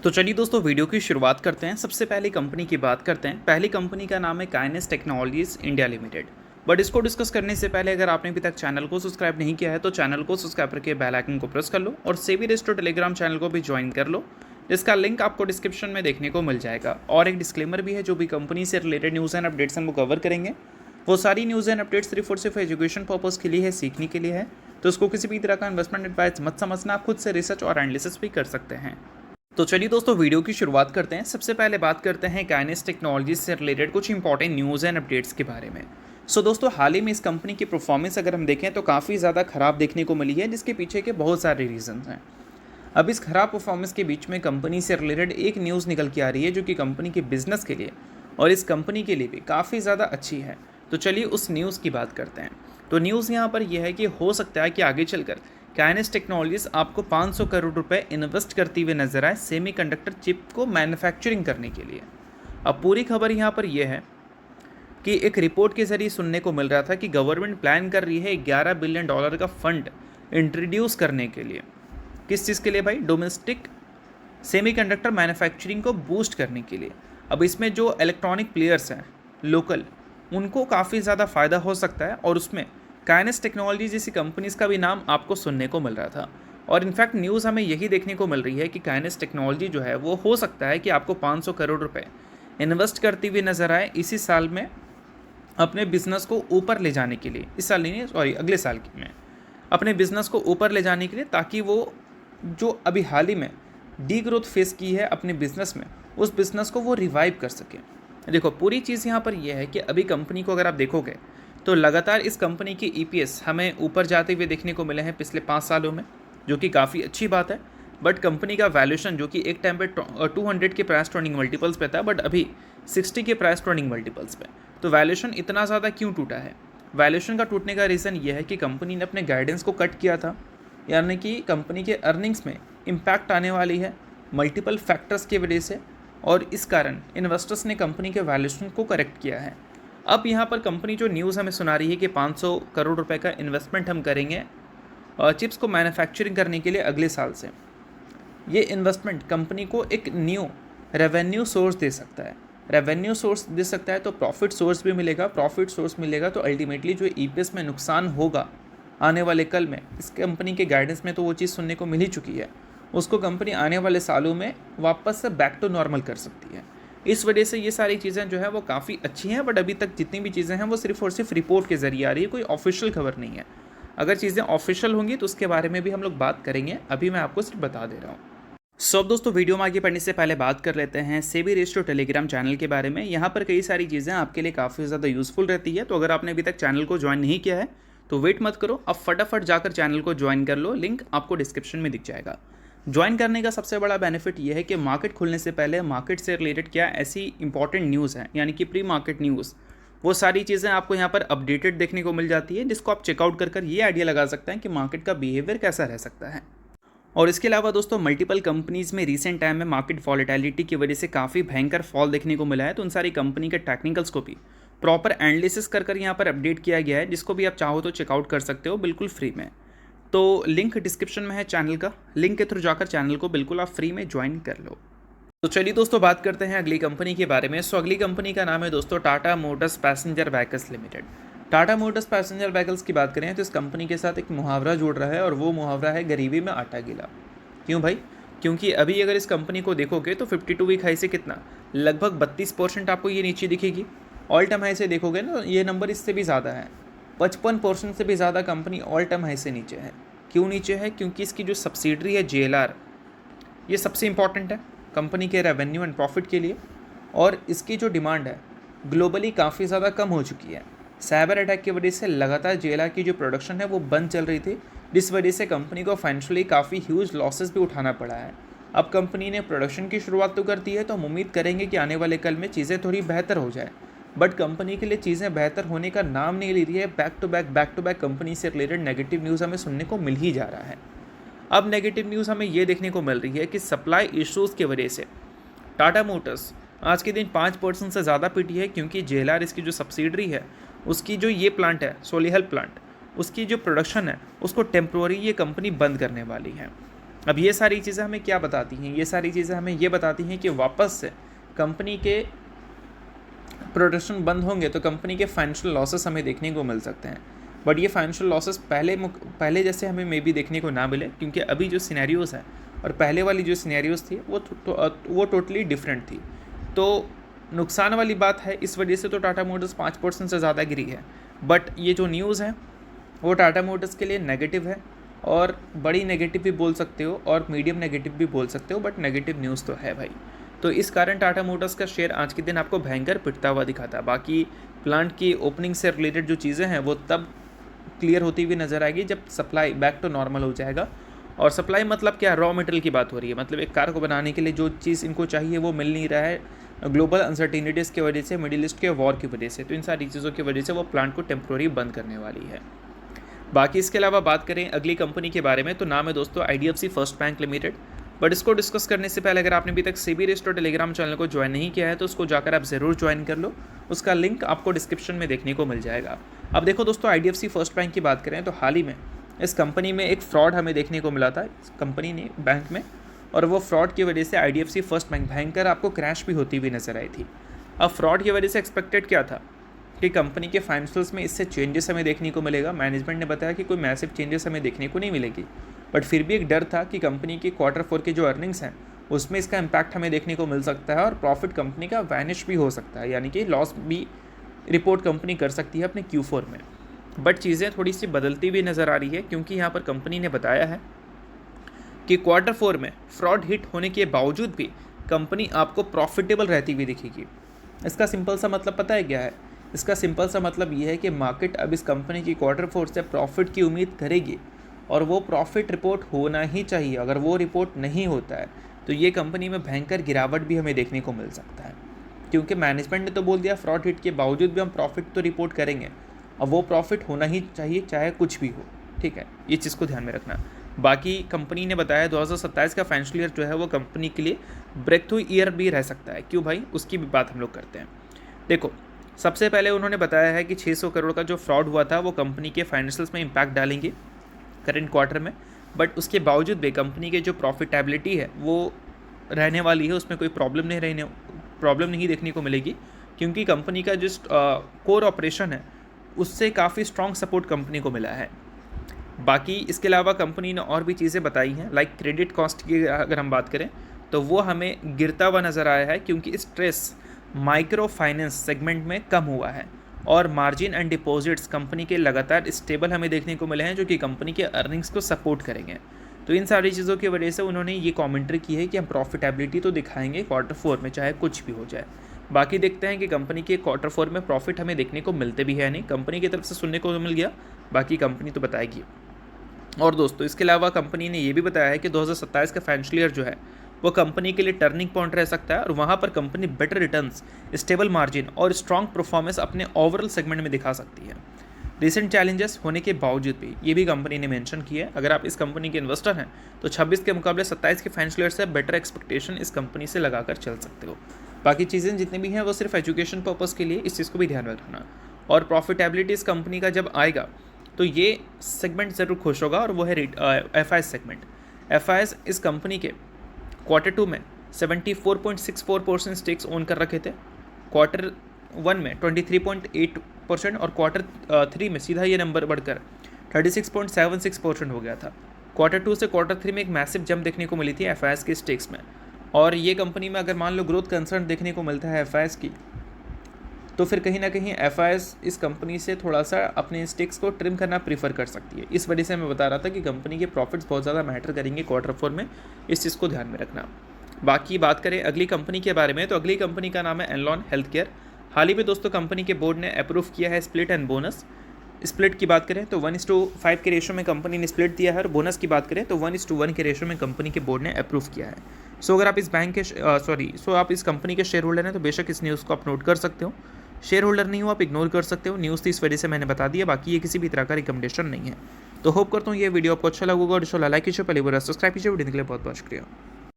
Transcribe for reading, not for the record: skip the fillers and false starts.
तो चलिए दोस्तों वीडियो की शुरुआत करते हैं। सबसे पहले कंपनी की बात करते हैं। पहली कंपनी का नाम है kinase technologies India limited. But इसको डिस्कस करने से पहले अगर आपने अभी तक चैनल को सब्सक्राइब नहीं किया है तो चैनल को सब्सक्राइब करके बेल आइकन को प्रेस कर लो और सेबी रेस्टो टेलीग्राम चैनल को भी ज्वाइन कर लो, जिसका लिंक आपको डिस्क्रिप्शन में देखने को मिल जाएगा। और एक डिस्क्लेमर भी है, जो भी कंपनी से रिलेटेड न्यूज़ एंड अपडेट्स हम वो कवर करेंगे, वो सारी न्यूज़ एंड अपडेट्स सिर्फ और सिर्फ एजुकेशन पर्पज़ के लिए है, सीखने के लिए है। तो इसको किसी भी तरह का इन्वेस्टमेंट एडवाइस मत समझना, आप खुद से रिसर्च और एनालिसिस भी कर सकते हैं। तो चलिए दोस्तों वीडियो की शुरुआत करते हैं। सबसे पहले बात करते हैं काइनेस टेक्नोलॉजीज से रिलेटेड कुछ इंपॉर्टेंट न्यूज़ एंड अपडेट्स के बारे में। दोस्तों हाल ही में इस कंपनी की परफॉर्मेंस अगर हम देखें तो काफ़ी ज़्यादा ख़राब देखने को मिली है, जिसके पीछे के बहुत सारे रीजंस हैं। अब इस खराब परफॉर्मेंस के बीच में कंपनी से रिलेटेड एक न्यूज़ निकल के आ रही है, जो कि कंपनी के बिजनेस के लिए और इस कंपनी के लिए भी काफ़ी ज़्यादा अच्छी है। तो चलिए उस न्यूज़ की बात करते हैं। तो न्यूज़ यहाँ पर यह है कि हो सकता है कि आगे चलकर काइनेस टेक्नोलॉजीज आपको 500 करोड़ रुपए इन्वेस्ट करती हुई नजर आए सेमीकंडक्टर चिप को मैन्युफैक्चरिंग करने के लिए। अब पूरी खबर यहाँ पर यह है कि एक रिपोर्ट के जरिए सुनने को मिल रहा था कि गवर्नमेंट प्लान कर रही है $11 बिलियन का फंड इंट्रोड्यूस करने के लिए। किस चीज़ के लिए भाई? डोमेस्टिक सेमीकंडक्टर मैन्युफैक्चरिंग को बूस्ट करने के लिए। अब इसमें जो इलेक्ट्रॉनिक प्लेयर्स हैं लोकल, उनको काफ़ी ज़्यादा फ़ायदा हो सकता है और उसमें काइनेस टेक्नोलॉजी जैसी कंपनीज़ का भी नाम आपको सुनने को मिल रहा था। और इनफैक्ट न्यूज़ हमें यही देखने को मिल रही है कि काइनेस टेक्नोलॉजी जो है वो हो सकता है कि आपको 500 करोड़ रुपए इन्वेस्ट करती हुई नज़र आए इसी साल में, अपने बिजनेस को ऊपर ले जाने के लिए। इस साल नहीं, सॉरी अगले साल में अपने बिजनेस को ऊपर ले जाने के लिए, ताकि वो जो अभी हाल ही में डी ग्रोथ फेस की है अपने बिजनेस में, उस बिजनेस को वो रिवाइव कर सके। देखो पूरी चीज़ यहाँ पर यह है कि अभी कंपनी को अगर आप देखोगे तो लगातार इस कंपनी की ईपीएस हमें ऊपर जाते हुए देखने को मिले हैं पिछले 5 सालों में, जो कि काफ़ी अच्छी बात है। बट कंपनी का वैल्यूएशन जो कि एक टाइम पे 200 के प्राइस टर्निंग मल्टीपल्स पे था, बट अभी 60 के प्राइस टर्निंग मल्टीपल्स पे। तो वैल्यूएशन इतना ज़्यादा क्यों टूटा है? वैल्यूएशन का टूटने का रीज़न यह है कि कंपनी ने अपने गाइडेंस को कट किया था, यानी कि कंपनी के अर्निंग्स में इम्पैक्ट आने वाली है मल्टीपल फैक्टर्स की वजह से, और इस कारण इन्वेस्टर्स ने कंपनी के वैल्यूएशन को करेक्ट किया है। अब यहाँ पर कंपनी जो न्यूज़ हमें सुना रही है कि 500 करोड़ रुपए का इन्वेस्टमेंट हम करेंगे चिप्स को मैन्युफैक्चरिंग करने के लिए अगले साल से। ये इन्वेस्टमेंट कंपनी को एक न्यू रेवेन्यू सोर्स दे सकता है। रेवेन्यू सोर्स दे सकता है तो प्रॉफिट सोर्स भी मिलेगा। प्रॉफिट सोर्स मिलेगा तो अल्टीमेटली जो ईपीएस में नुकसान होगा आने वाले कल में, इस कंपनी के गाइडेंस में तो वो चीज़ सुनने को मिल ही चुकी है, उसको कंपनी आने वाले सालों में वापस से बैक टू नॉर्मल कर सकती है। इस वजह से ये सारी चीज़ें जो है वो काफ़ी अच्छी हैं। बट अभी तक जितनी भी चीज़ें हैं वो सिर्फ और सिर्फ रिपोर्ट के जरिए आ रही है, कोई ऑफिशियल खबर नहीं है। अगर चीज़ें ऑफिशियल होंगी तो उसके बारे में भी हम लोग बात करेंगे, अभी मैं आपको सिर्फ बता दे रहा हूँ। अब दोस्तों वीडियो में आगे बढ़ने से पहले बात कर लेते हैं सेबी रेस्टो टेलीग्राम चैनल के बारे में। यहाँ पर कई सारी चीज़ें आपके लिए काफ़ी ज़्यादा यूज़फुल रहती है। तो अगर आपने अभी तक चैनल को ज्वाइन नहीं किया है तो वेट मत करो, अब फटाफट जाकर चैनल को ज्वाइन कर लो, लिंक आपको डिस्क्रिप्शन में दिख जाएगा। ज्वाइन करने का सबसे बड़ा बेनिफिट यह है कि मार्केट खुलने से पहले मार्केट से रिलेटेड क्या ऐसी इंपॉर्टेंट न्यूज़ है, यानी कि प्री मार्केट न्यूज़, वो सारी चीज़ें आपको यहाँ पर अपडेटेड देखने को मिल जाती है, जिसको आप चेकआउट कर ये आइडिया लगा सकते हैं कि मार्केट का बिहेवियर कैसा रह सकता है। और इसके अलावा दोस्तों मल्टीपल कंपनीज़ में रिसेंट टाइम में मार्केट वॉलेटिलिटी की वजह से काफ़ी भयंकर फॉल देखने को मिला है। तो उन सारी कंपनी के टेक्निकल्स को भी प्रॉपर एनालिसिस कर यहाँ पर अपडेट किया गया है, जिसको भी आप चाहो तो चेकआउट कर सकते हो बिल्कुल फ्री में। तो लिंक डिस्क्रिप्शन में है चैनल का, लिंक के थ्रू जाकर चैनल को बिल्कुल आप फ्री में ज्वाइन कर लो। तो चलिए दोस्तों बात करते हैं अगली कंपनी के बारे में। अगली कंपनी का नाम है दोस्तों Tata Motors passenger vehicles limited. Tata Motors passenger vehicles की बात करें तो इस कंपनी के साथ एक मुहावरा जुड़ रहा है, और वो मुहावरा है गरीबी में आटा गीला। क्यों भाई? क्योंकि अभी अगर इस कंपनी को देखोगे तो 52 वीक हाई से कितना लगभग 32% आपको ये नीचे दिखेगी। ऑल टाइम हाई से देखोगे ना, ये नंबर इससे भी ज़्यादा है, 55% से भी ज़्यादा कंपनी ऑल टाइम हाई से नीचे है। क्यों नीचे है? क्योंकि इसकी जो सब्सिडरी है जेएलआर, ये सबसे इंपॉर्टेंट है कंपनी के रेवेन्यू एंड प्रॉफिट के लिए, और इसकी जो डिमांड है ग्लोबली काफ़ी ज़्यादा कम हो चुकी है। साइबर अटैक की वजह से लगातार जेएलआर की जो प्रोडक्शन है वो बंद चल रही थी, जिस वजह से कंपनी को फाइनेंशियली काफ़ी ह्यूज लॉसेस भी उठाना पड़ा है। अब कंपनी ने प्रोडक्शन की शुरुआत तो कर दी है, तो हम उम्मीद करेंगे कि आने वाले कल में चीज़ें थोड़ी बेहतर हो जाए। बट कंपनी के लिए चीज़ें बेहतर होने का नाम नहीं ले रही है। बैक टू बैक कंपनी से रिलेटेड नेगेटिव न्यूज़ हमें सुनने को मिल ही जा रहा है। अब नेगेटिव न्यूज़ हमें ये देखने को मिल रही है कि सप्लाई इश्यूज़ की वजह से टाटा मोटर्स आज के दिन 5% से ज़्यादा पिटी है, क्योंकि जेएलआर इसकी जो सब्सिडरी है उसकी जो ये प्लांट है सोलिहल प्लांट, उसकी जो प्रोडक्शन है उसको टेम्प्रोरी ये कंपनी बंद करने वाली है। अब ये सारी चीज़ें हमें क्या बताती हैं, ये सारी चीज़ें हमें ये बताती हैं कि वापस से कंपनी के प्रोडक्शन बंद होंगे तो कंपनी के फाइनेंशियल लॉसेस हमें देखने को मिल सकते हैं। बट ये फाइनेंशियल लॉसेस पहले जैसे हमें मे बी देखने को ना मिले, क्योंकि अभी जो सिनेरियोज़ है और पहले वाली जो सिनेरियोज़ थी वो टोटली डिफरेंट थी। तो नुकसान वाली बात है, इस वजह से तो टाटा मोटर्स 5% से ज़्यादा गिरी है। बट ये जो न्यूज़ है वो टाटा मोटर्स के लिए नेगेटिव है, और बड़ी नेगेटिव भी बोल सकते हो और मीडियम नेगेटिव भी बोल सकते हो, बट नेगेटिव न्यूज़ तो है भाई। तो इस कारण टाटा मोटर्स का शेयर आज के दिन आपको भयंकर पिटता हुआ दिखाता है। बाकी प्लांट की ओपनिंग से रिलेटेड जो चीज़ें हैं वो तब क्लियर होती हुई नज़र आएगी जब सप्लाई बैक टू नॉर्मल हो जाएगा। और सप्लाई मतलब क्या, रॉ मटेरियल की बात हो रही है, मतलब एक कार को बनाने के लिए जो चीज़ इनको चाहिए वो मिल नहीं रहा है ग्लोबल अनसर्टिनिटीज़ की वजह से, मिडिल ईस्ट के वॉर की वजह से। तो इन सारी चीज़ों की वजह से वो प्लांट को टेम्प्रोरी बंद करने वाली है। बाकी इसके अलावा बात करें अगली कंपनी के बारे में, तो नाम है दोस्तों IDFC first bank limited. But इसको डिस्कस करने से पहले अगर आपने अभी तक सेबी रजिस्टर्ड टेलीग्राम चैनल को ज्वाइन नहीं किया है तो उसको जाकर आप ज़रूर ज्वाइन कर लो, उसका लिंक आपको डिस्क्रिप्शन में देखने को मिल जाएगा। अब देखो दोस्तों, IDFC फर्स्ट बैंक की बात करें तो हाल ही में इस कंपनी में एक फ्रॉड हमें देखने को मिला था इस कंपनी ने बैंक में, और वो फ्रॉड की वजह से IDFC फर्स्ट बैंक भयंकर आपको क्रैश भी होती हुई नजर आई थी। अब फ्रॉड की वजह से एक्सपेक्टेड क्या था कि कंपनी के फाइनेंशियल्स में इससे चेंजेस हमें देखने को मिलेगा। मैनेजमेंट ने बताया कि कोई मैसिव चेंजेस हमें देखने को नहीं मिलेगी, बट फिर भी एक डर था कि कंपनी की Q4 के जो अर्निंग्स हैं उसमें इसका इम्पैक्ट हमें देखने को मिल सकता है और प्रॉफिट कंपनी का वैनिश भी हो सकता है, यानी कि लॉस भी रिपोर्ट कंपनी कर सकती है अपने Q4 में। बट चीज़ें थोड़ी सी बदलती भी नज़र आ रही है, क्योंकि यहाँ पर कंपनी ने बताया है कि Q4 में फ्रॉड हिट होने के बावजूद भी कंपनी आपको प्रॉफिटेबल रहती हुई दिखेगी। इसका सिंपल सा मतलब पता है क्या है? इसका सिंपल सा मतलब ये है कि मार्केट अब इस कंपनी की Q4 से प्रॉफिट की उम्मीद करेगी, और वो प्रॉफिट रिपोर्ट होना ही चाहिए। अगर वो रिपोर्ट नहीं होता है तो ये कंपनी में भयंकर गिरावट भी हमें देखने को मिल सकता है, क्योंकि मैनेजमेंट ने तो बोल दिया फ्रॉड हिट के बावजूद भी हम प्रॉफिट तो रिपोर्ट करेंगे। अब वो प्रॉफिट होना ही चाहिए चाहे कुछ भी हो, ठीक है, ये चीज़ को ध्यान में रखना। बाकी कंपनी ने बताया 2027 का फाइनेंशियल ईयर जो है वो कंपनी के लिए ब्रेक थ्रू ईयर भी रह सकता है। क्यों भाई, उसकी भी बात हम लोग करते हैं। देखो, सबसे पहले उन्होंने बताया है कि 600 करोड़ का जो फ्रॉड हुआ था वो कंपनी के फाइनेंशियल्स में इम्पैक्ट डालेंगे करंट क्वार्टर में, बट उसके बावजूद भी कंपनी के जो प्रॉफिटेबिलिटी है वो रहने वाली है, उसमें कोई प्रॉब्लम नहीं देखने को मिलेगी, क्योंकि कंपनी का जो कोर ऑपरेशन है उससे काफ़ी स्ट्रॉन्ग सपोर्ट कंपनी को मिला है। बाकी इसके अलावा कंपनी ने और भी चीज़ें बताई हैं, लाइक क्रेडिट कॉस्ट की अगर हम बात करें तो वो हमें गिरता हुआ नज़र आया है, क्योंकि स्ट्रेस माइक्रो फाइनेंस सेगमेंट में कम हुआ है, और मार्जिन एंड डिपॉजिट्स कंपनी के लगातार स्टेबल हमें देखने को मिले हैं, जो कि कंपनी के अर्निंग्स को सपोर्ट करेंगे। तो इन सारी चीज़ों की वजह से उन्होंने ये कमेंट्री की है कि हम प्रॉफिटेबिलिटी तो दिखाएंगे Q4 में चाहे कुछ भी हो जाए। बाकी देखते हैं कि कंपनी के Q4 में प्रॉफिट हमें देखने को मिलते भी है नहीं, कंपनी की तरफ से सुनने को मिल गया, बाकी कंपनी तो बताएगी। और दोस्तों, इसके अलावा कंपनी ने ये भी बताया है कि 2027 का फाइनेंशियल ईयर जो है वो कंपनी के लिए टर्निंग पॉइंट रह सकता है, और वहाँ पर company better returns, stable margin और स्ट्रॉन्ग परफॉर्मेंस अपने ओवरऑल सेगमेंट में दिखा सकती है। रिसेंट चैलेंजेस होने के बावजूद भी, ये भी कंपनी ने मेंशन किया है। अगर आप इस कंपनी के इन्वेस्टर हैं तो 26 के मुकाबले 27 के फाइनेंशियल ईयर से बेटर एक्सपेक्टेशन इस कंपनी से लगाकर चल सकते हो। बाकी चीज़ें जितनी भी हैं वो सिर्फ एजुकेशन पर्पज़ के लिए, इस चीज़ को भी ध्यान में रखना। और प्रॉफिटेबिलिटी इस कंपनी का जब आएगा तो ये सेगमेंट ज़रूर खुश होगा, और वो है FIS सेगमेंट। FIS इस कंपनी के Q2 में 74.64% स्टेक्स ओन कर रखे थे, Q1 में 23.8% और Q3 में सीधा ये नंबर बढ़कर 36.76% हो गया था। Q2 से Q3 में एक मैसिव जंप देखने को मिली थी FIS के स्टेक्स में, और ये कंपनी में अगर मान लो ग्रोथ कंसर्न देखने को मिलता है FIS की, तो फिर कहीं ना कहीं FIS इस कंपनी से थोड़ा सा अपने स्टेक्स को ट्रिम करना प्रीफर कर सकती है। इस वजह से मैं बता रहा था कि कंपनी के प्रॉफिट्स बहुत ज़्यादा मैटर करेंगे Q4 में, इस चीज़ को ध्यान में रखना। बाकी बात करें अगली कंपनी के बारे में, तो अगली कंपनी का नाम है एनलॉन हेल्थ केयर। हाल ही में दोस्तों कंपनी के बोर्ड ने अप्रूव किया है स्प्लिट एंड बोनस। स्प्लिट की बात करें तो 1:5 के रेशो में कंपनी ने स्प्लिट दिया है, और बोनस की बात करें तो 1:1 के रेशो में कंपनी के बोर्ड ने अप्रूव किया है। अगर आप इस बैंक के आप इस कंपनी के शेयर होल्डर हैं तो बेशक इस न्यूज़ को आप नोट कर सकते हो। शेयर होल्डर नहीं हो आप इग्नोर कर सकते हो, न्यूज़ थी इस वजह से मैंने बता दिया, बाकी ये किसी भी तरह का रिकमेंडेशन नहीं है। तो होप करता हूँ ये वीडियो आपको अच्छा लगेगा, और लाइक कीजिए, पहले बार सब्सक्राइब कीजिए। वीडियो के लिए बहुत बहुत शुक्रिया।